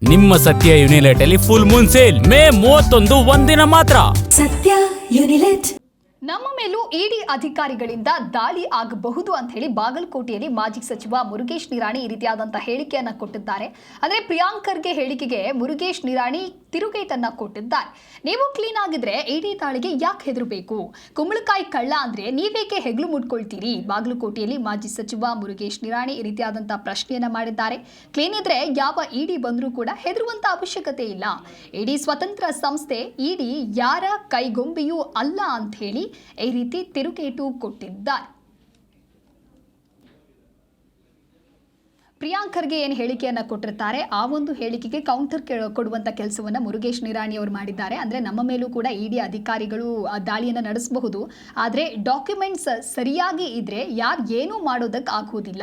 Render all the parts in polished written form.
ನಿಮ್ಮ ಸತ್ಯ ಯುನಿಲೆಟ್ ಅಲ್ಲಿ ಫುಲ್ ಮೂನ್ ಸೇಲ್ ಮೇ 31 ಒಂದಿನ ಮಾತ್ರ. ಸತ್ಯ ಯುನಿಲೆಟ್. ನಮ್ಮ ಮೇಲೂ ಇಡಿ ಅಧಿಕಾರಿಗಳಿಂದ ದಾಳಿ ಆಗಬಹುದು ಅಂತ ಹೇಳಿ ಬಾಗಲಕೋಟೆಯಲ್ಲಿ ಮಾಜಿ ಸಚಿವ ಮುರುಗೇಶ್ ನಿರಾಣಿ ಈ ರೀತಿಯಾದಂತಹ ಹೇಳಿಕೆಯನ್ನ ಕೊಟ್ಟಿದ್ದಾರೆ. ಅಂದ್ರೆ ಪ್ರಿಯಾಂಕ್ ಖರ್ಗೆ ಹೇಳಿಕೆಗೆ ಮುರುಗೇಶ್ ನಿರಾಣಿ ತಿರುಗೇಟನ್ನ ಕೊಟ್ಟಿದ್ದಾರೆ. ನೀವು ಕ್ಲೀನ್ ಆಗಿದ್ರೆ ಇಡಿ ದಾಳಿಗೆ ಯಾಕೆ ಹೆದರಬೇಕು? ಕುಂಬಳಕಾಯಿ ಕಳ್ಳ ಅಂದ್ರೆ ನೀವೇಕೆ ಹೆಗ್ಲು ಮುಟ್ಕೊಳ್ತೀರಿ? ಬಾಗಲಕೋಟೆಯಲ್ಲಿ ಮಾಜಿ ಸಚಿವ ಮುರುಗೇಶ್ ನಿರಾಣಿ ಈ ರೀತಿಯಾದಂತಹ ಪ್ರಶ್ನೆಯನ್ನ ಮಾಡಿದ್ದಾರೆ. ಕ್ಲೀನ್ ಇದ್ರೆ ಯಾವ ಇಡಿ ಬಂದರೂ ಕೂಡ ಹೆದರುವಂತ ಅವಶ್ಯಕತೆ ಇಲ್ಲ. ಇಡಿ ಸ್ವತಂತ್ರ ಸಂಸ್ಥೆ, ಇಡಿ ಯಾರ ಕೈಗೊಂಬೆಯೂ ಅಲ್ಲ ಅಂತ ಹೇಳಿ ಈ ರೀತಿ ತಿರುಗೇಟು ಕೊಟ್ಟಿದ್ದಾರೆ. ಪ್ರಿಯಾಂಕ್ ಖರ್ಗೆ ಏನು ಹೇಳಿಕೆಯನ್ನು ಕೊಟ್ಟಿರ್ತಾರೆ, ಆ ಒಂದು ಹೇಳಿಕೆಗೆ ಕೌಂಟರ್ ಕೊಡುವಂಥ ಕೆಲಸವನ್ನು ಮುರುಗೇಶ್ ನಿರಾಣಿ ಅವರು ಮಾಡಿದ್ದಾರೆ. ಅಂದರೆ ನಮ್ಮ ಮೇಲೂ ಕೂಡ ಇಡಿ ಅಧಿಕಾರಿಗಳು ದಾಳಿಯನ್ನು ನಡೆಸಬಹುದು, ಆದರೆ ಡಾಕ್ಯುಮೆಂಟ್ಸ್ ಸರಿಯಾಗಿ ಇದ್ದರೆ ಯಾರು ಏನೂ ಮಾಡೋದಕ್ಕೆ ಆಗುವುದಿಲ್ಲ.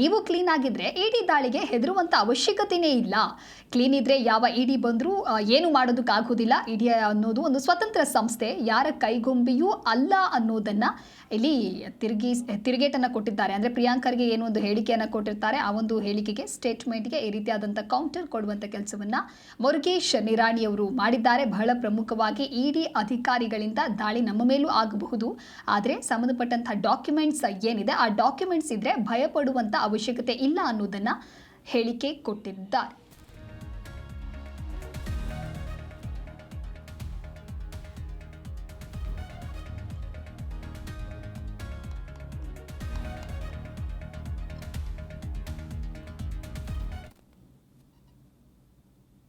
ನೀವು ಕ್ಲೀನ್ ಆಗಿದ್ದರೆ ಇಡಿ ದಾಳಿಗೆ ಹೆದರುವಂಥ ಅವಶ್ಯಕತೆಯೇ ಇಲ್ಲ. ಕ್ಲೀನ್ ಇದ್ದರೆ ಯಾವ ಇಡಿ ಬಂದರೂ ಏನು ಮಾಡೋದಕ್ಕೆ ಆಗುವುದಿಲ್ಲ. ಇಡಿ ಅನ್ನೋದು ಒಂದು ಸ್ವತಂತ್ರ ಸಂಸ್ಥೆ, ಯಾರ ಕೈಗೊಂಬೆಯೂ ಅಲ್ಲ ಅನ್ನೋದನ್ನು ಇಲ್ಲಿ ತಿರುಗೇಟನ್ನು ಕೊಟ್ಟಿದ್ದಾರೆ. ಅಂದರೆ ಪ್ರಿಯಾಂಕ್ ಖರ್ಗೆ ಏನೋ ಒಂದು ಹೇಳಿಕೆಯನ್ನು ಕೊಟ್ಟಿರ್ತಾರೆ, ಆ ಒಂದು ಹೇಳಿಕೆಗೆ ಸ್ಟೇಟ್ಮೆಂಟ್ಗೆ ಈ ರೀತಿಯಾದಂಥ ಕೌಂಟರ್ ಕೊಡುವಂಥ ಕೆಲಸವನ್ನು ಮುರುಗೇಶ್ ನಿರಾಣಿ ಅವರು ಮಾಡಿದ್ದಾರೆ. ಬಹಳ ಪ್ರಮುಖವಾಗಿ ಇಡಿ ಅಧಿಕಾರಿಗಳಿಂದ ದಾಳಿ ನಮ್ಮ ಮೇಲೂ ಆಗಬಹುದು, ಆದರೆ ಸಂಬಂಧಪಟ್ಟಂಥ ಡಾಕ್ಯುಮೆಂಟ್ಸ್ ಏನಿದೆ ಆ ಡಾಕ್ಯುಮೆಂಟ್ಸ್ ಇದ್ದರೆ ಭಯಪಡುವಂಥ ಅವಶ್ಯಕತೆ ಇಲ್ಲ ಅನ್ನೋದನ್ನು ಹೇಳಿಕೆ ಕೊಟ್ಟಿದ್ದಾರೆ.